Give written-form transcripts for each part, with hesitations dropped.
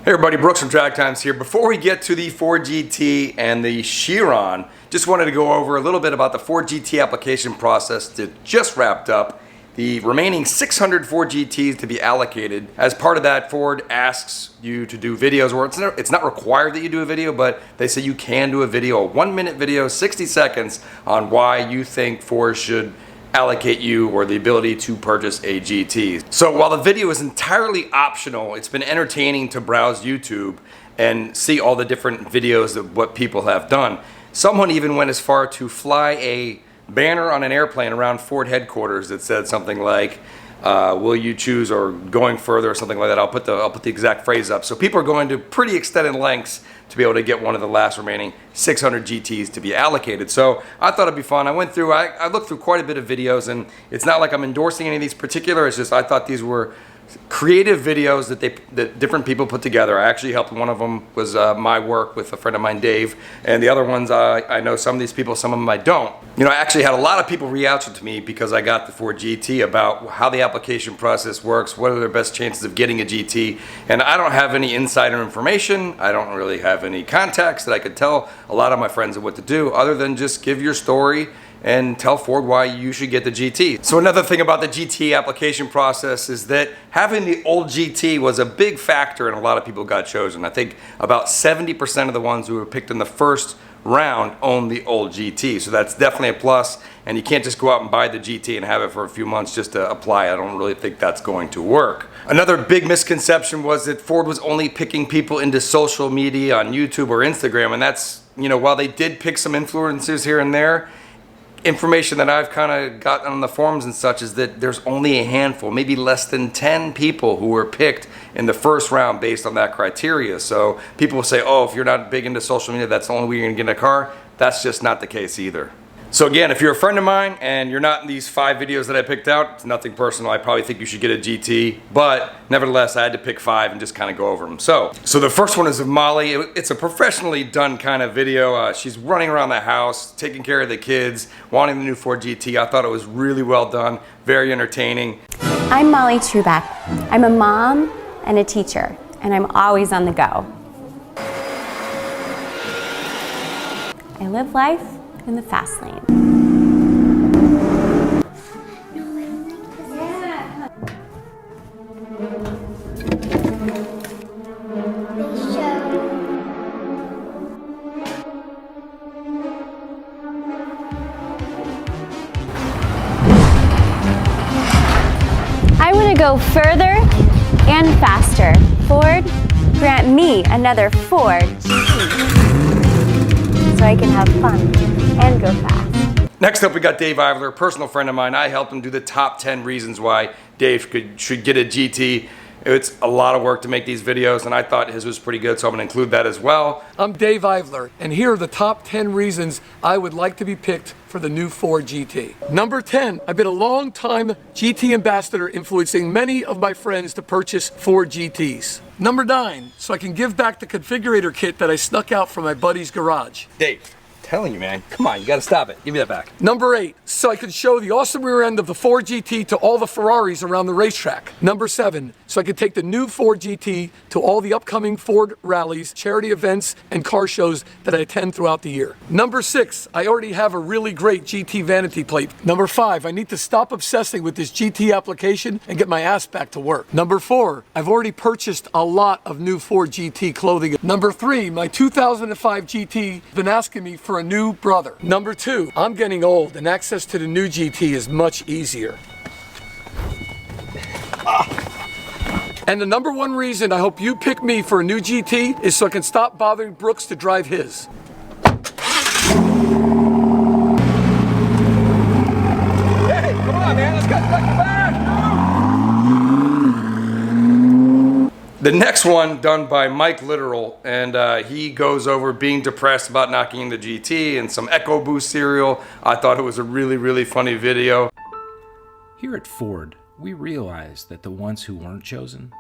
Hey everybody, Brooks from Track Times here. Before we get to the Ford GT and the Chiron, just wanted to go over a little bit about the Ford GT application process that just wrapped up. The remaining 600 Ford GTs to be allocated. As part of that, Ford asks you to do videos, or it's not required that you do a video, but they say you can do a video, a 1-minute video, 60 seconds, on why you think Ford should allocate you or the ability to purchase a GT. So while the video is entirely optional, it's been entertaining to browse YouTube and see all the different videos of what people have done. Someone even went as far to fly a banner on an airplane around Ford headquarters that said something like, will you choose, or going further, or something like that. I'll put the exact phrase up. So people are going to pretty extended lengths to be able to get one of the last remaining 600 GTs to be allocated. So I thought it'd be fun. I looked through quite a bit of videos, and it's not like I'm endorsing any of these particular, it's just I thought these were creative videos that different people put together. I actually helped. One of them was my work with a friend of mine, Dave, and the other ones I know some of these people, some of them I don't. You know, I actually had a lot of people reach out to me because I got the Ford GT about how the application process works, what are their best chances of getting a GT, and I don't have any insider information. I don't really have any contacts that I could tell a lot of my friends of what to do, other than just give your story and tell Ford why you should get the GT. So another thing about the GT application process is that having the old GT was a big factor, and a lot of people got chosen. I think about 70% of the ones who were picked in the first round own the old GT. So that's definitely a plus, and you can't just go out and buy the GT and have it for a few months just to apply. I don't really think that's going to work. Another big misconception was that Ford was only picking people into social media on YouTube or Instagram, and that's, you know, while they did pick some influencers here and there, information that I've kind of gotten on the forums and such is that there's only a handful, maybe less than 10 people who were picked in the first round based on that criteria. So people will say, oh, if you're not big into social media, that's the only way you're gonna get in a car. That's just not the case either. So again, if you're a friend of mine and you're not in these 5 videos that I picked out, it's nothing personal. I probably think you should get a GT, but nevertheless, I had to pick 5 and just kind of go over them. So the first one is of Molly. It's a professionally done kind of video. She's running around the house, taking care of the kids, wanting the new Ford GT. I thought it was really well done, very entertaining. I'm Molly Truback. I'm a mom and a teacher, and I'm always on the go. I live life in the fast lane. I want to go further and faster. Ford, grant me another Ford GT so I can have fun and go fast. Next up, we got Dave Ivler, a personal friend of mine. I helped him do the top 10 reasons why Dave should get a GT. It's a lot of work to make these videos, and I thought his was pretty good, so I'm going to include that as well. I'm Dave Ivler, and here are the top 10 reasons I would like to be picked for the new Ford GT. Number 10, I've been a long time GT ambassador, influencing many of my friends to purchase Ford GTs. Number 9, so I can give back the configurator kit that I snuck out from my buddy's garage. Dave, telling you, man, come on, you got to stop it. Give me that back. Number 8, so I could show the awesome rear end of the Ford GT to all the Ferraris around the racetrack. Number 7, so I could take the new Ford GT to all the upcoming Ford rallies, charity events, and car shows that I attend throughout the year. Number 6, I already have a really great GT vanity plate. Number 5, I need to stop obsessing with this GT application and get my ass back to work. Number 4, I've already purchased a lot of new Ford GT clothing. Number 3, my 2005 GT has been asking me for a new brother. Number 2, I'm getting old and access to the new GT is much easier. And the number 1 reason I hope you pick me for a new GT is so I can stop bothering Brooks to drive his. Hey, come on, man, let's get back. The next one done by Mike Literal, and he goes over being depressed about not getting the GT and some EcoBoost cereal. I thought it was a really, really funny video. Here at Ford, we realized that the ones who weren't chosen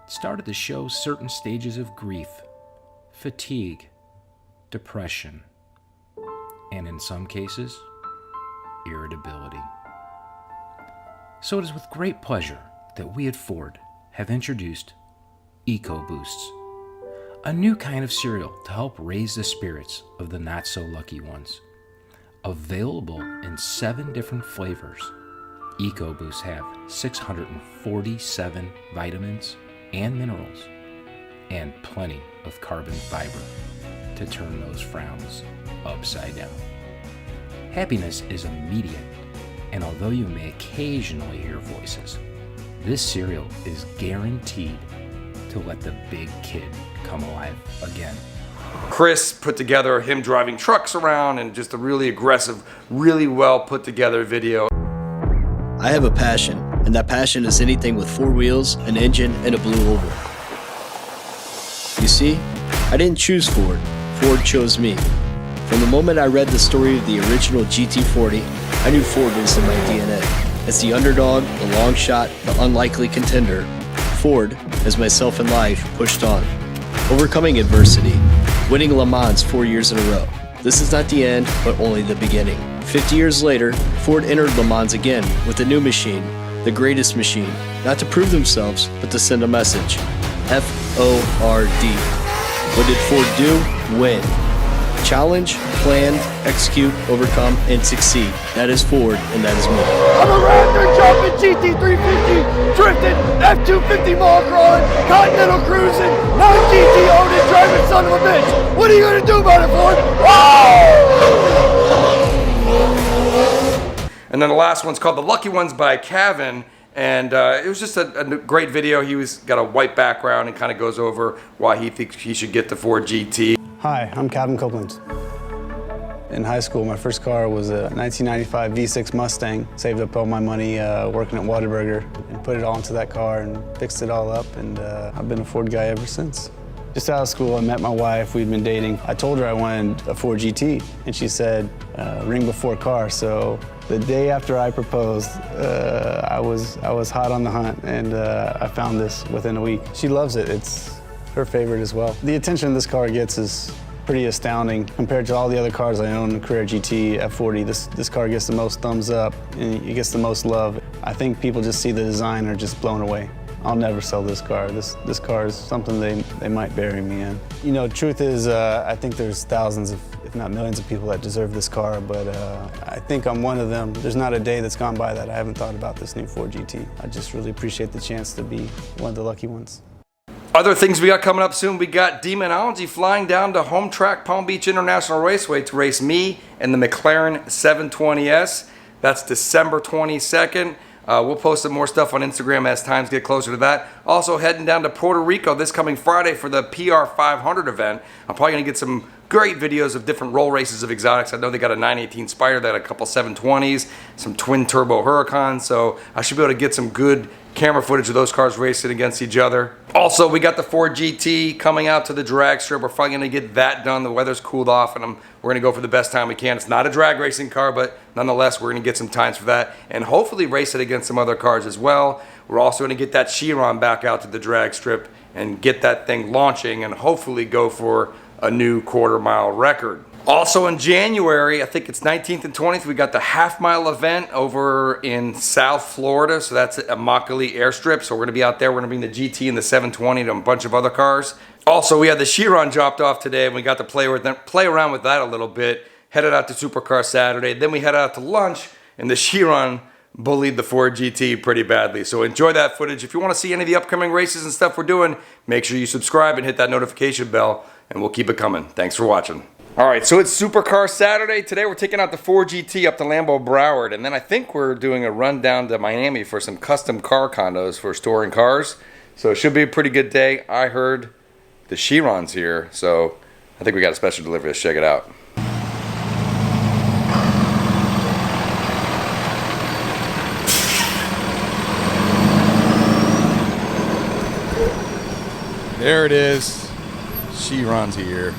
started to show certain stages of grief, fatigue, depression, and in some cases, irritability. So it is with great pleasure that we at Ford have introduced EcoBoosts, A new kind of cereal to help raise the spirits of the not-so-lucky ones. Available in 7 different flavors, EcoBoosts have 647 vitamins and minerals, and plenty of carbon fiber to turn those frowns upside down. Happiness is immediate, and although you may occasionally hear voices, this cereal is guaranteed to let the big kid come alive again. Chris put together him driving trucks around and just a really aggressive, really well put together video. I have a passion, and that passion is anything with 4 wheels, an engine, and a blue oval. You see, I didn't choose Ford. Ford chose me. From the moment I read the story of the original GT40, I knew Ford was in my DNA. As the underdog, the long shot, the unlikely contender, Ford, as myself in life, pushed on. Overcoming adversity, winning Le Mans 4 years in a row. This is not the end, but only the beginning. 50 years later, Ford entered Le Mans again with a new machine, the greatest machine, not to prove themselves, but to send a message. F-O-R-D. What did Ford do? Win. Challenge, plan, execute, overcome, and succeed. That is Ford, and that is me. I'm a Raptor jumping GT350, drifting, F250 mall crawling, Continental cruising, non-GT owning, driving son of a bitch. What are you gonna do about it, Ford? And then the last one's called The Lucky Ones by Kevin. And it was just a great video. He got a white background and kind of goes over why he thinks he should get the Ford GT. Hi, I'm Calvin Copeland. In high school, my first car was a 1995 V6 Mustang. Saved up all my money working at Whataburger and put it all into that car and fixed it all up, and I've been a Ford guy ever since. Just out of school, I met my wife. We'd been dating. I told her I wanted a Ford GT, and she said, ring before car. So the day after I proposed, I was hot on the hunt, and I found this within a week. She loves it. It's her favorite as well. The attention this car gets is pretty astounding compared to all the other cars I own, the Carrera GT, F40. This car gets the most thumbs up, and it gets the most love. I think people just see the design and are just blown away. I'll never sell this car. This car is something they might bury me in. You know, truth is, I think there's thousands of, if not millions of people that deserve this car, but I think I'm one of them. There's not a day that's gone by that I haven't thought about this new Ford GT. I just really appreciate the chance to be one of the lucky ones. Other things we got coming up soon, we got Demonology flying down to home track Palm Beach International Raceway to race me and the McLaren 720S. That's December 22nd. We'll post some more stuff on Instagram as times get closer to that. Also heading down to Puerto Rico this coming Friday for the PR 500 event. I'm probably going to get some great videos of different roll races of exotics. I know they got a 918 Spider, that a couple 720s, some twin turbo Huracans, so I should be able to get some good camera footage of those cars racing against each other. Also, we got the Ford GT coming out to the drag strip. We're finally going to get that done. The weather's cooled off, and we're going to go for the best time we can. It's not a drag racing car, but nonetheless, we're going to get some times for that and hopefully race it against some other cars as well. We're also going to get that Chiron back out to the drag strip and get that thing launching and hopefully go for a new quarter-mile record. Also in January, I think it's 19th and 20th, we got the half-mile event over in South Florida. So that's at Immokalee Airstrip. So we're going to be out there. We're going to bring the GT and the 720 and a bunch of other cars. Also, we had the Chiron dropped off today, and we got to play around with that a little bit. Headed out to Supercar Saturday. Then we headed out to lunch, and the Chiron bullied the Ford GT pretty badly. So enjoy that footage. If you want to see any of the upcoming races and stuff we're doing, make sure you subscribe and hit that notification bell, and we'll keep it coming. Thanks for watching. All right, so it's Supercar Saturday. Today we're taking out the Ford GT up to Lambeau Broward, and then I think we're doing a run down to Miami for some custom car condos for storing cars. So it should be a pretty good day. I heard the Chiron's here, so I think we got a special delivery. Let's check it out. There it is. Chiron's here.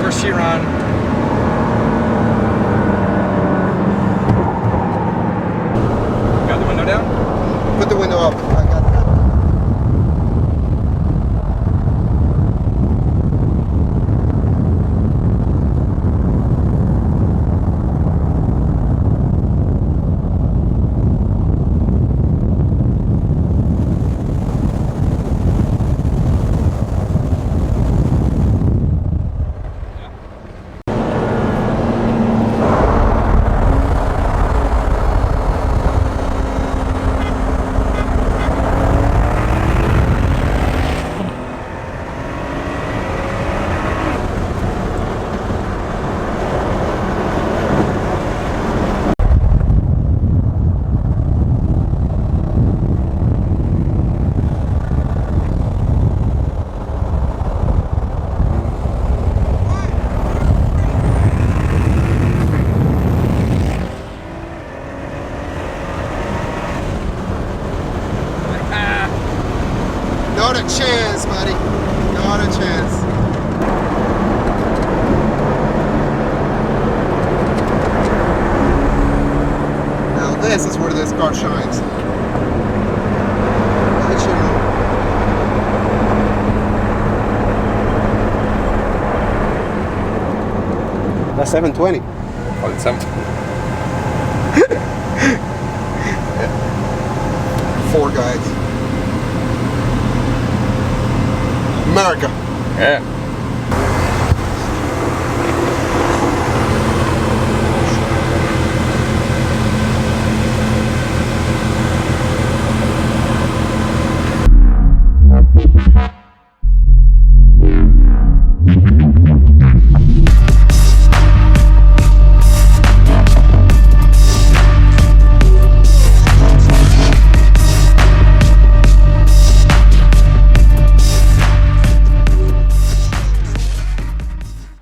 first Chiron. Got the window down? Put the window up. I got that. Not a chance, buddy. Not a chance. Now this is where this car shines. Bugatti Chiron. That's 720. Oh, it's empty. Four guys. America. Yeah.